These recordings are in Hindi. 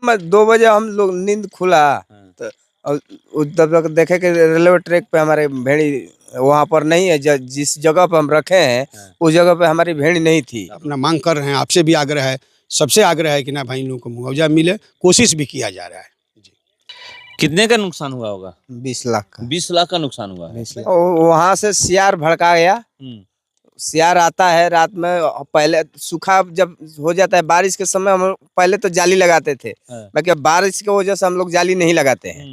2 बजे हम लोग नींद खुला तो तब तक देखे कि रेलवे ट्रैक पे हमारे भेड़ी वहाँ पर नहीं है। जिस जगह पे हम रखे हैं उस जगह पे हमारी भेड़ नहीं थी। अपना मांग कर रहे हैं, आपसे भी आग्रह है, सबसे आग्रह है कि ना भाई इन लोगों को मुआवजा मिले, कोशिश भी किया जा रहा है। कितने का नुकसान हुआ होगा? 20 लाख का। 20 लाख का नुकसान हुआ है। वहाँ से सियार भड़का गया। सियार आता है रात में। पहले सूखा जब हो जाता है बारिश के समय हम पहले तो जाली लगाते थे, बाकी बारिश की वजह से हम लोग जाली नहीं लगाते हैं।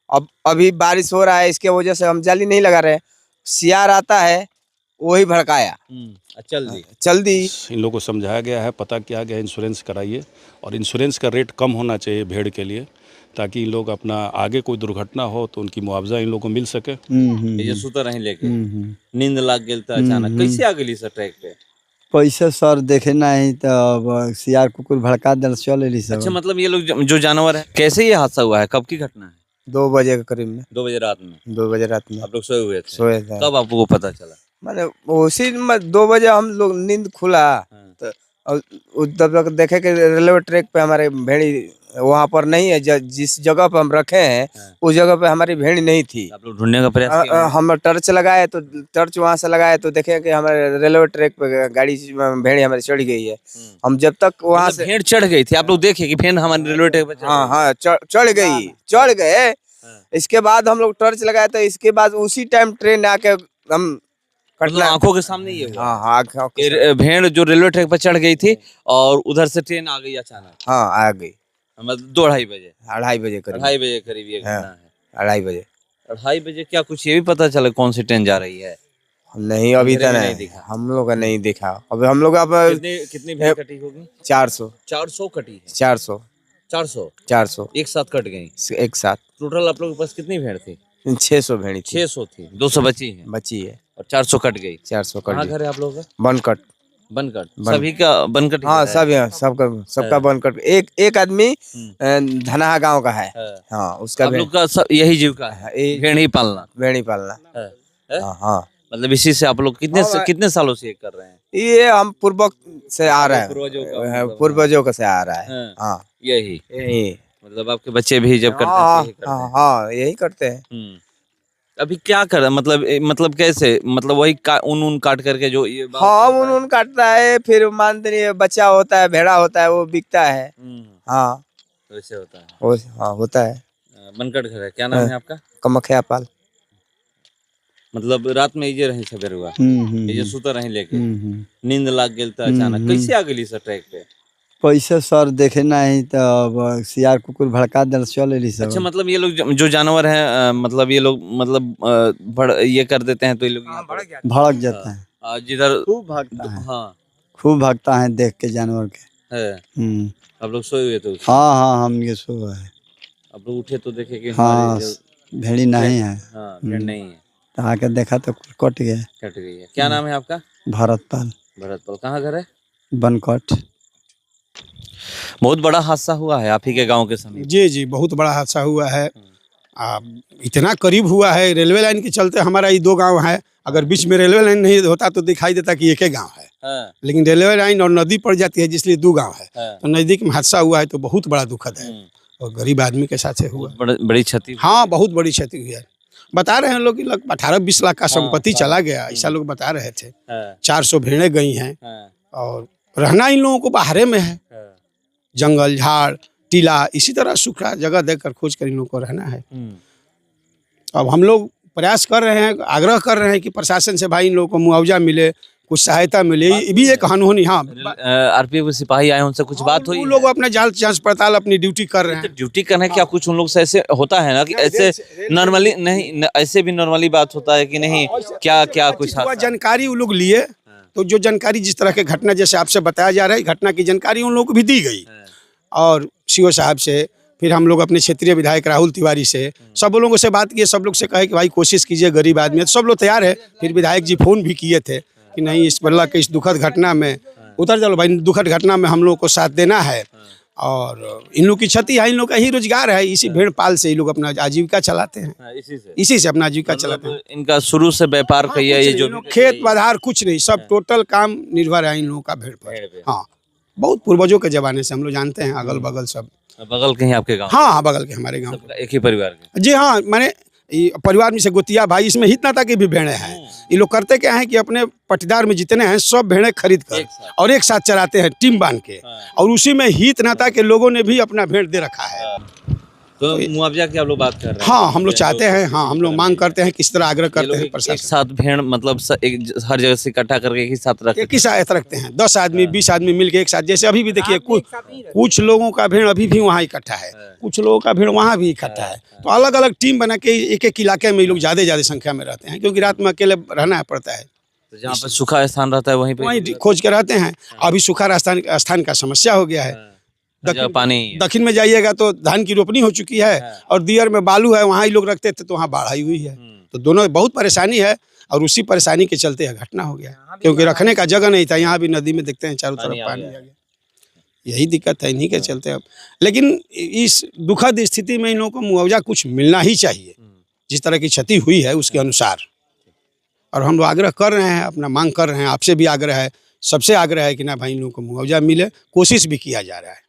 अब अभी बारिश हो रहा है, इसके वजह से हम जाली नहीं लगा रहे। सियार आता है, वही भड़काया। चल दी। इन लोगों को समझाया गया है, पता किया गया, इंश्योरेंस कराइए और इंश्योरेंस का रेट कम होना चाहिए भेड़ के लिए, ताकि इन लोग अपना आगे कोई दुर्घटना हो तो उनकी मुआवजा इन लोगों को मिल सके। ये सुता रही लेके नींद लाग गेल था अचानक, कैसे आ गेली सर ट्रैक पे? पैसे सर देखे नहीं तो सियार कुकुर भड़का दल चल एली सब। अच्छा, मतलब ये लोग जो जानवर है, कैसे ये हादसा हुआ है? कब की घटना है? 2 बजे के करीब में। 2 बजे रात में? 2 बजे रात में आप लोग सोए हुए थे? सोए थे। कब आपको पता चला? मैंने उसी में 2 बजे हम लोग नींद खुला तो तब तक देखे कि रेलवे ट्रैक पे हमारे भेड़ी वहाँ पर नहीं है। जिस जगह पे हम रखे हैं उस जगह पे हमारी भेड़ नहीं थी। आप लोग ढूंढने का प्रयास किया? हम टर्च लगाए तो टर्च वहाँ से लगाए तो देखे कि हमारे रेलवे ट्रैक पे गाड़ी भेड़ हमारी चढ़ गई है। हम जब तक वहाँ से भेड़ चढ़ गई थी, आप लोग देखे कि भेड़ हमारे रेलवे ट्रैक पे? हाँ चढ़ गए। इसके बाद हम लोग टर्च लगाए तो इसके बाद उसी टाइम ट्रेन आके हम आंखों के सामने ये हुआ। हाँ भेड़ जो रेलवे ट्रैक पर चढ़ गई थी और उधर से ट्रेन आ गई अचानक। हाँ आ गई। मतलब 2-2:30 बजे? 2:30 बजे करीब। 2:30 बजे करीब ये घटना है। 2:30 बजे। 2:30 बजे क्या कुछ ये भी पता चला कौन सी ट्रेन जा रही है? नहीं, अभी तक नहीं दिखा। हम लोग का नहीं दिखा। अभी हम लोग अब कितनी भेड़ कटी होगी? 400 कटी है। 400 एक साथ कट गई? एक साथ। टोटल आप लोगों के पास कितनी भेड़ थी? 600 भेड़ी थी। 600 थी। 200 बची है और 400 कट गई। 400 कट कहाँ गई। घर है आप लोगों का? बनकट। सभी का बनकट? हाँ सबका बनकट। एक आदमी धनाहा गांव का है। हाँ उसका आप लोग का यही जीविका है, भेड़ ही पालना? हाँ। मतलब इसी से आप लोग कितने सालों से ये कर रहे हैं? ये हम पूर्वज से आ रहा है, पूर्वजों से आ रहा है। हाँ यही मतलब आपके बच्चे भी जब करते हैं? हाँ यही करते हैं। अभी क्या कर मतलब कैसे, मतलब वही ऊन काट करके जो ये ऊन काटता है, फिर मानते नहीं, बच्चा होता है, भेड़ा होता है, वो बिकता है। हाँ वैसे होता है। हाँ होता है। बनकट घर है। क्या नाम है आपका? कमख्या पाल। मतलब रात में ये रही सवेर हुआ, ये सुता रही लेके नींद लाग गेल था अचानक, कैसे आ गेली सर ट्रैक पे? पैसे सर देखे नहीं तो सियार कुकुर भड़का दल चल एली सब। अच्छा, मतलब ये लोग जो जानवर है, मतलब ये लोग मतलब ये कर देते हैं तो ये लोग भड़क जाता है। जिधर खूब भागता है। हाँ खूब भागता है देख के जानवर के। आप लोग सोए हुए थे? हाँ हम ये सो है। आप लोग उठे तो देखे कि हाँ भेड़ी नहीं है। भेड़ नहीं है। तो आके देखा तो कट गई है। क्या नाम है आपका? भरतपाल। कहाँ घर है? बनकट। बहुत बड़ा हादसा हुआ है आप ही के गांव के समीप? जी बहुत बड़ा हादसा हुआ है। इतना करीब हुआ है, रेलवे लाइन के चलते हमारा ये 2 गांव है। अगर बीच में रेलवे लाइन नहीं होता तो दिखाई देता कि एक ही गांव है। लेकिन रेलवे लाइन और नदी पड़ जाती है, जिसलिए 2 गांव है। तो नजदीक में हादसा हुआ है तो बहुत बड़ा दुखद है और गरीब आदमी के साथ हुआ। बड़ी क्षति? हाँ बहुत बड़ी क्षति हुई है। बता रहे हैं लोग कि 18-20 लाख का संपत्ति चला गया, ऐसा लोग बता रहे थे। 400 भेड़ें गई हैं और रहना इन लोगों को बाहरे में है। जंगल झाड़ टीला इसी तरह सूखा जगह देखकर खोज कर इन लोगों को रहना है। अब हम लोग प्रयास कर रहे हैं, आग्रह कर रहे हैं कि प्रशासन से भाई इन लोगों को मुआवजा मिले, कुछ सहायता मिले। ये भी एक अनहोनी। हाँ आरपीएफ सिपाही आए, उनसे कुछ बात हुई? वो लोग अपने जांच पड़ताल अपनी ड्यूटी कर रहे हैं। ड्यूटी करने क्या कुछ उन लोग से ऐसे होता है ना कि ऐसे नॉर्मली नहीं, ऐसे भी नॉर्मली बात होता है कि नहीं? क्या कुछ जानकारी वो लोग लिए तो जो जानकारी जिस तरह के घटना जैसे आपसे बताया जा रहा है, घटना की जानकारी उन लोगों को भी दी गई और सीओ साहब से, फिर हम लोग अपने क्षेत्रीय विधायक राहुल तिवारी से, सब लोगों से बात किए। सब लोग से कहे कि भाई कोशिश कीजिए, गरीब आदमी है। तो सब लोग तैयार है। फिर विधायक जी फोन भी किए थे कि नहीं, इस बल्ला के इस दुखद घटना में उतर चलो भाई, दुखद घटना में हम लोग को साथ देना है। और इन लोग की क्षति है, इन लोग का ही रोजगार है, इसी भेड़ पाल से ये लोग अपना आजीविका चलाते हैं। इसी से अपना आजीविका चलाते हैं। इनका शुरू से व्यापार किया, ये जो खेत पधार कुछ नहीं, सब टोटल काम निर्भर है इन लोगों का भेड़ पर। हाँ बहुत पूर्वजों के जमाने से हम लोग जानते हैं, अगल बगल सब बगल के ही आपके गांव हाँ हाँ, बगल के हमारे गाँव सबका एक ही परिवार के? जी हाँ, मैंने ये परिवार में से गोतिया भाई, इसमें हित नाता के भी भेड़े हैं। ये लोग करते क्या है कि अपने पटीदार में जितने हैं सब भेड़े खरीद कर एक साथ। और एक साथ चराते हैं टीम बांध के, और उसी में हित नाता के लोगों ने भी अपना भेड़ दे रखा है। तो मुआवजा की आप लोग बात कर रहे हैं? हाँ, हम लोग चाहते हैं, हाँ हम लोग मांग करते हैं, किस तरह आग्रह ये करते लोग हैं एक प्रशासन। साथ भेड़ मतलब हर जगह से इकट्ठा करके एक ही साथ रखते एक ही साथ रखते हैं, 10 आदमी 20 आदमी मिलके एक साथ। जैसे अभी भी देखिए, कुछ लोगों का भीड़ अभी भी वहाँ इकट्ठा है, कुछ लोगों का भीड़ वहाँ भी इकट्ठा है। तो अलग अलग टीम बना के एक एक इलाके में ये लोग ज्यादा संख्या में रहते हैं, क्योंकि रात में अकेले रहना पड़ता है। तो जहाँ पर सूखा स्थान रहता है वहीं पे वहीं खोज के रहते हैं। अभी सूखा स्थान का समस्या हो गया है। पानी दक्षिण में जाइएगा तो धान की रोपनी हो चुकी है, और दियर में बालू है, वहाँ ही लोग रखते थे तो वहाँ बाढ़ आई हुई है। तो दोनों बहुत परेशानी है, और उसी परेशानी के चलते यह घटना हो गया, क्योंकि रखने का जगह नहीं था। यहाँ भी नदी में देखते हैं चारों तरफ पानी आ गया। यही दिक्कत है इन्हीं के चलते अब। लेकिन इस दुखद स्थिति में इन लोगों को मुआवजा कुछ मिलना ही चाहिए, जिस तरह की क्षति हुई है उसके अनुसार। और हम लोग आग्रह कर रहे हैं, अपना मांग कर रहे हैं, आपसे भी आग्रह है, सबसे आग्रह है कि ना भाई इन लोगों को मुआवजा मिले। कोशिश भी किया जा रहा है।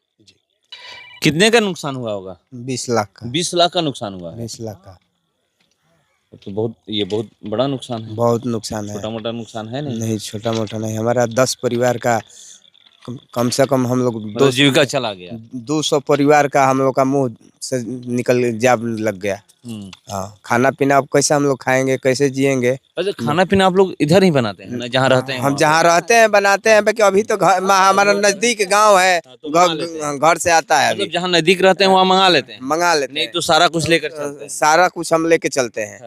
कितने का नुकसान हुआ होगा? 20 लाख का। 20 लाख का नुकसान हुआ है। 20 लाख का तो बहुत बड़ा नुकसान है। बहुत नुकसान है। छोटा मोटा नुकसान है नहीं? नहीं, छोटा मोटा नहीं। हमारा 10 परिवार का कम से कम हम लोग मतलब जीविका चला गया। 200 परिवार का हम लोग का मुंह से निकल जाब लग गया। हाँ, खाना पीना अब कैसे हम लोग खाएंगे, कैसे जिएंगे? अच्छा, खाना पीना आप लोग इधर ही बनाते हैं ना, जहाँ रहते हैं? हम जहाँ रहते हैं बनाते हैं, क्योंकि अभी तो हमारा नजदीक गांव है, घर से आता है। मतलब जहाँ नजदीक रहते हैं वहाँ मंगा लेते हैं? मंगा लेते नहीं हैं। तो सारा कुछ लेकर चलते हैं? सारा कुछ हम लेके चलते हैं,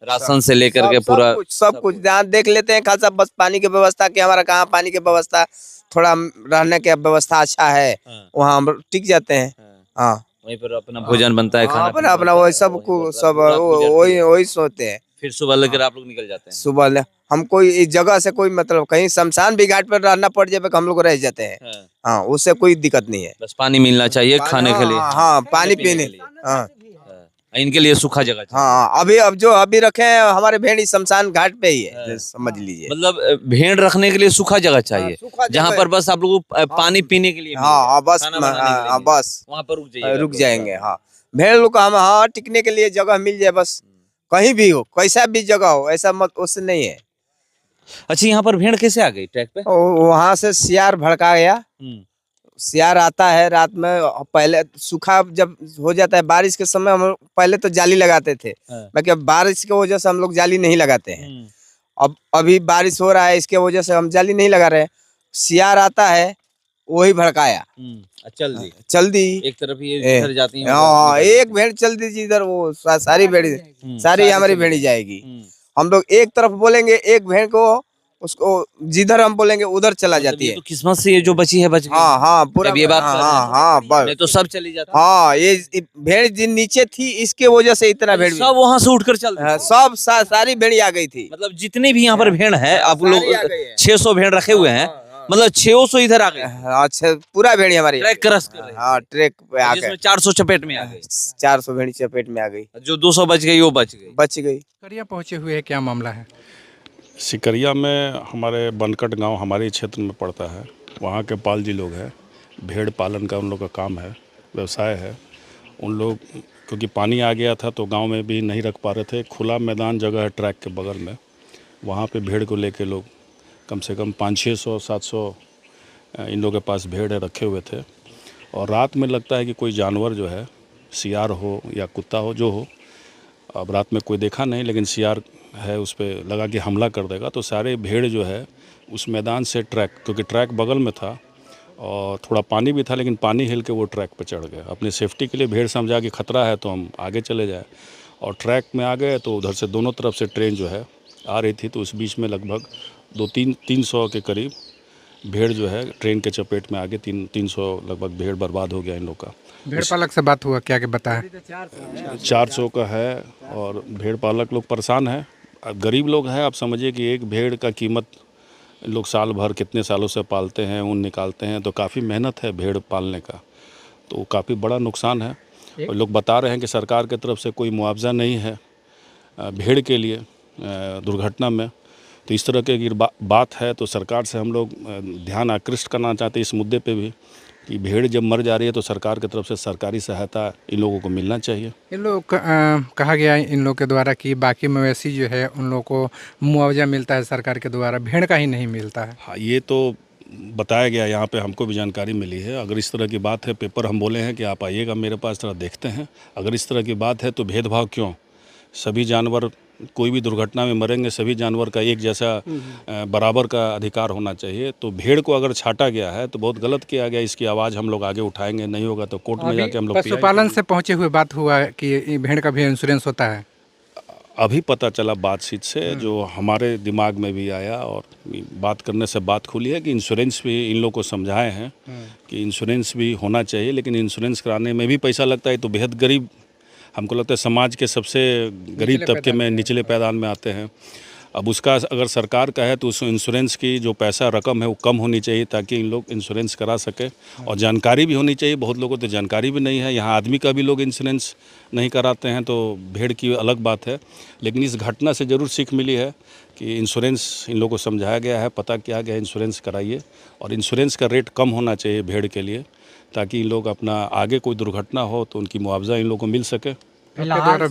राशन से लेकर के पूरा सब कुछ जहाँ देख लेते हैं खासा। बस पानी की व्यवस्था कि हमारा कहाँ पानी की व्यवस्था, थोड़ा रहने की व्यवस्था अच्छा है, वहाँ हम टिक जाते हैं। हाँ, वहीं पर अपना भोजन बनता है, खाना अपना अपना वही सब वही सोते हैं। फिर सुबह लेकर आप लोग निकल जाते हैं? सुबह हम कोई इस जगह से कोई मतलब कहीं शमशान भी घाट पर रहना पड़ जाए, हम लोग रह जाते हैं। हाँ, उससे कोई दिक्कत नहीं है। बस पानी मिलना चाहिए खाने के लिए। हाँ, पानी पीने। हाँ, इनके लिए सूखा जगह चाहिए। हाँ, अभी रखे हैं हमारे भेड़ी शमशान घाट पे ही है, समझ लीजिए। मतलब भेड़ रखने के लिए सूखा जगह चाहिए, सूखा जगह जहाँ पर बस आप लोग को पानी पीने के लिए हाँ, बस बस वहाँ पर रुक जाएंगे। हाँ, भेड़ लोग हम हाँ टिकने के लिए जगह मिल जाए, बस कहीं भी हो, कैसा भी जगह हो, ऐसा मत उससे नहीं है। अच्छा, यहाँ पर भेड़ कैसे आ गई ट्रैक पे? वहाँ से सियार भड़का गया। सियार आता है रात में। पहले सूखा जब हो जाता है बारिश के समय, हम पहले तो जाली लगाते थे, बाकी अब बारिश की वजह से हम लोग जाली नहीं लगाते हैं। अब अभी बारिश हो रहा है, इसके वजह से हम जाली नहीं लगा रहे हैं। सियार आता है, वही भड़काया। चल दी एक तरफ ये इधर जाती है। हाँ, एक भेड़ चल दी जिधर, वो सारी भेड़ी सारी हमारी भेड़ी जाएगी। हम लोग एक तरफ बोलेंगे, एक भेड़ को उसको जिधर हम बोलेंगे उधर चला जाती है। तो किस्मत से ये जो बची है बच गई। हाँ, पूरा ये बात बस नहीं तो सब चली जाती। हाँ, ये भेड़ जिन नीचे थी, इसके वजह से इतना भेड़ सब वहाँ से उठकर चलते। सब सारी भेड़ी आ गई थी। मतलब जितने भी यहाँ पर भेड़ है, आप लोग 600 भेड़ रखे हुए हैं, मतलब 600 इधर आ गए। अच्छा, पूरा भेड़ी हमारी ट्रैक क्रॉस कर रहे हैं। हाँ, ट्रैक पे आ गए। 400 चपेट में आ गई। 400 भेड़ी चपेट में आ गई। जो 200 बच गई वो बच गई। सिकरिया पहुंचे हुए है, क्या मामला है? सिकरिया में हमारे बनकट गांव हमारे क्षेत्र में पड़ता है। वहाँ के पाल जी लोग हैं, भेड़ पालन का उन लोग का काम है, व्यवसाय है। उन लोग क्योंकि पानी आ गया था तो गांव में भी नहीं रख पा रहे थे। खुला मैदान जगह है ट्रैक के बगल में, वहाँ पे भेड़ को लेके लोग कम से कम 500-600-700 इन लोगों के पास भेड़ रखे हुए थे। और रात में लगता है कि कोई जानवर जो है, सियार हो या कुत्ता हो, जो हो, अब रात में कोई देखा नहीं, लेकिन सियार है उस पर लगा कि हमला कर देगा। तो सारे भेड़ जो है उस मैदान से ट्रैक, क्योंकि ट्रैक बगल में था और थोड़ा पानी भी था, लेकिन पानी हिल के वो ट्रैक पर चढ़ गए। अपनी सेफ्टी के लिए भेड़ समझा कि खतरा है तो हम आगे चले जाए, और ट्रैक में आ गए। तो उधर से दोनों तरफ से ट्रेन जो है आ रही थी, तो उस बीच में लगभग 200-300 के करीब भेड़ जो है ट्रेन के चपेट में आ गए। 300 लगभग भेड़ बर्बाद हो गया इन लोग का। भेड़ पालक से बात हुआ, क्या बताया? 400 का है, और भेड़ पालक लोग परेशान हैं। गरीब लोग हैं, आप समझिए कि एक भेड़ का कीमत लोग साल भर कितने सालों से पालते हैं, ऊन निकालते हैं, तो काफ़ी मेहनत है भेड़ पालने का, तो काफ़ी बड़ा नुकसान है। और लोग बता रहे हैं कि सरकार की तरफ से कोई मुआवजा नहीं है भेड़ के लिए दुर्घटना में। तो इस तरह की बात है, तो सरकार से हम लोग ध्यान आकृष्ट करना चाहते हैं इस मुद्दे पे भी कि भेड़ जब मर जा रही है तो सरकार की तरफ से सरकारी सहायता इन लोगों को मिलना चाहिए। इन लोग कहा गया है इन लोग के द्वारा कि बाकी मवेशी जो है उन लोगों को मुआवजा मिलता है सरकार के द्वारा, भेड़ का ही नहीं मिलता है। हाँ, ये तो बताया गया, यहाँ पे हमको भी जानकारी मिली है। अगर इस तरह की बात है, पेपर हम बोले हैं कि आप आइएगा मेरे पास, थोड़ा देखते हैं। अगर इस तरह की बात है तो भेदभाव क्यों? सभी जानवर कोई भी दुर्घटना में मरेंगे, सभी जानवर का एक जैसा बराबर का अधिकार होना चाहिए। तो भेड़ को अगर छाटा गया है तो बहुत गलत किया गया। इसकी आवाज़ हम लोग आगे उठाएंगे, नहीं होगा तो कोर्ट में जाके हम लोग पशुपालन से पहुंचे हुए बात हुआ कि भेड़ का भी इंश्योरेंस होता है। अभी पता चला बातचीत से, जो हमारे दिमाग में भी आया और बात करने से बात खुली है कि इंश्योरेंस भी इन लोग को समझाए हैं कि इंश्योरेंस भी होना चाहिए, लेकिन इंश्योरेंस कराने में भी पैसा लगता है। तो बेहद गरीब, हमको लगता है समाज के सबसे गरीब तबके में, निचले पैदान में आते हैं। अब उसका अगर सरकार का है तो उस इंश्योरेंस की जो पैसा रकम है वो कम होनी चाहिए ताकि इन लोग इंश्योरेंस करा सके। और जानकारी भी होनी चाहिए। बहुत लोगों को तो जानकारी भी नहीं है। यहाँ आदमी का भी लोग इंश्योरेंस नहीं कराते हैं, तो भेड़ की अलग बात है। लेकिन इस घटना से ज़रूर सीख मिली है कि इंश्योरेंस इन लोगों को समझाया गया है, पता किया गया है, इंश्योरेंस कराइए। और इंश्योरेंस का रेट कम होना चाहिए भेड़ के लिए, ताकि इन लोग अपना आगे कोई दुर्घटना हो तो उनकी मुआवजा इन लोगों को मिल सके। फिलहाल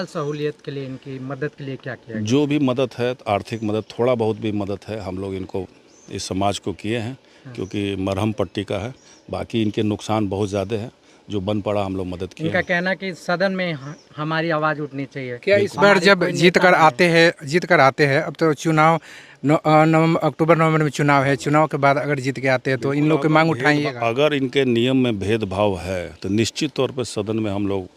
सहूलियत के लिए, इनकी मदद के लिए क्या किया? जो भी मदद है, आर्थिक मदद, थोड़ा बहुत भी मदद है, हम लोग इनको, इस समाज को किए हैं, क्योंकि मरहम पट्टी का है। बाकी इनके नुकसान बहुत ज़्यादा है, जो बन पड़ा हम लोग मदद किए। इनका कहना कि सदन में हमारी आवाज़ उठनी चाहिए। क्या इस बार जब जीत कर आते हैं, अब तो चुनाव अक्टूबर नवंबर में चुनाव है, चुनाव के बाद अगर जीत के आते हैं तो इन लोग की मांग उठाइएगा? अगर इनके नियम में भेदभाव है तो निश्चित तौर पर सदन में हम लोग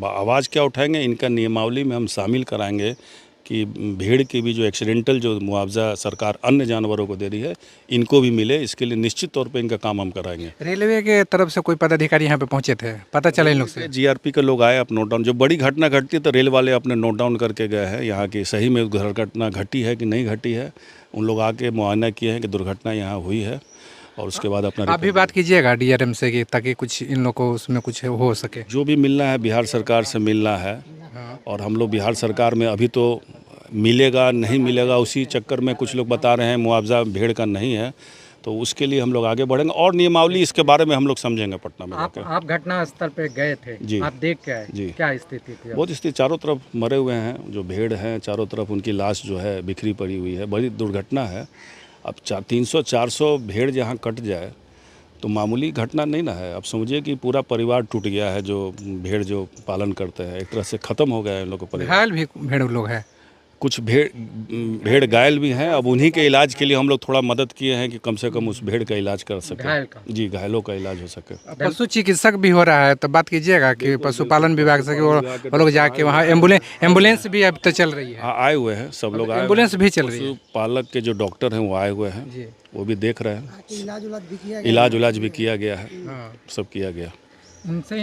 आवाज़ क्या उठाएंगे, इनका नियमावली में हम शामिल कराएंगे कि भेड़ की भी जो एक्सीडेंटल जो मुआवजा सरकार अन्य जानवरों को दे रही है, इनको भी मिले। इसके लिए निश्चित तौर पे इनका काम हम कराएंगे। रेलवे के तरफ से कोई पदाधिकारी यहाँ पे पहुँचे थे, पता चला इन लोग से? जीआरपी के लोग आए, अब नोट डाउन, जो बड़ी घटना घटती है तो रेल वाले अपने नोट डाउन करके गए हैं यहाँ की, सही में दुर्घटना घटी है कि नहीं घटी है। उन लोग आके मुआयना किए हैं कि दुर्घटना यहाँ हुई है, और उसके बाद अपना आप भी बात कीजिएगा डीआरएम से कि ताकि कुछ इन लोग को उसमें कुछ हो सके। जो भी मिलना है बिहार सरकार से मिलना है। और हम लोग बिहार सरकार में अभी तो मिलेगा नहीं मिलेगा उसी चक्कर में कुछ लोग बता रहे हैं मुआवजा भेड़ का नहीं है, तो उसके लिए हम लोग आगे बढ़ेंगे और नियमावली इसके बारे में हम लोग समझेंगे पटना में जाकर। आप घटना स्थल पे गए थे जी, आप देख के आए जी। क्या स्थिति थी? बहुत स्थिति, चारों तरफ मरे हुए हैं जो भेड़ हैं, चारों तरफ उनकी लाश जो है बिखरी पड़ी हुई है, बड़ी दुर्घटना है। अब 300-400 भेड़ जहाँ कट जाए तो मामूली घटना नहीं ना है। अब समझिए कि पूरा परिवार टूट गया है, जो भेड़ जो पालन करते हैं, एक तरह से ख़त्म हो गया है इन लोगों का परिवार। घायल भी भेड़ लोग हैं, कुछ भेड़ घायल भी हैं। अब उन्हीं के इलाज के लिए हम लोग थोड़ा मदद किए हैं कि कम से कम उस भेड़ का इलाज कर सके। घायल का? जी, घायलों का इलाज हो सके। पशु चिकित्सक भी हो रहा है, तो बात कीजिएगा कि पशुपालन विभाग से वो लोग जाके वहाँ एम्बुलेंस भी अब तो चल रही है। हाँ, आए हुए हैं सब लोग, आए एम्बुलेंस भी चल रही है। पालक के जो डॉक्टर हैं वो आए हुए हैं जी, वो भी देख रहे हैं। इलाज भी किया गया है, सब किया गया। इनसे ही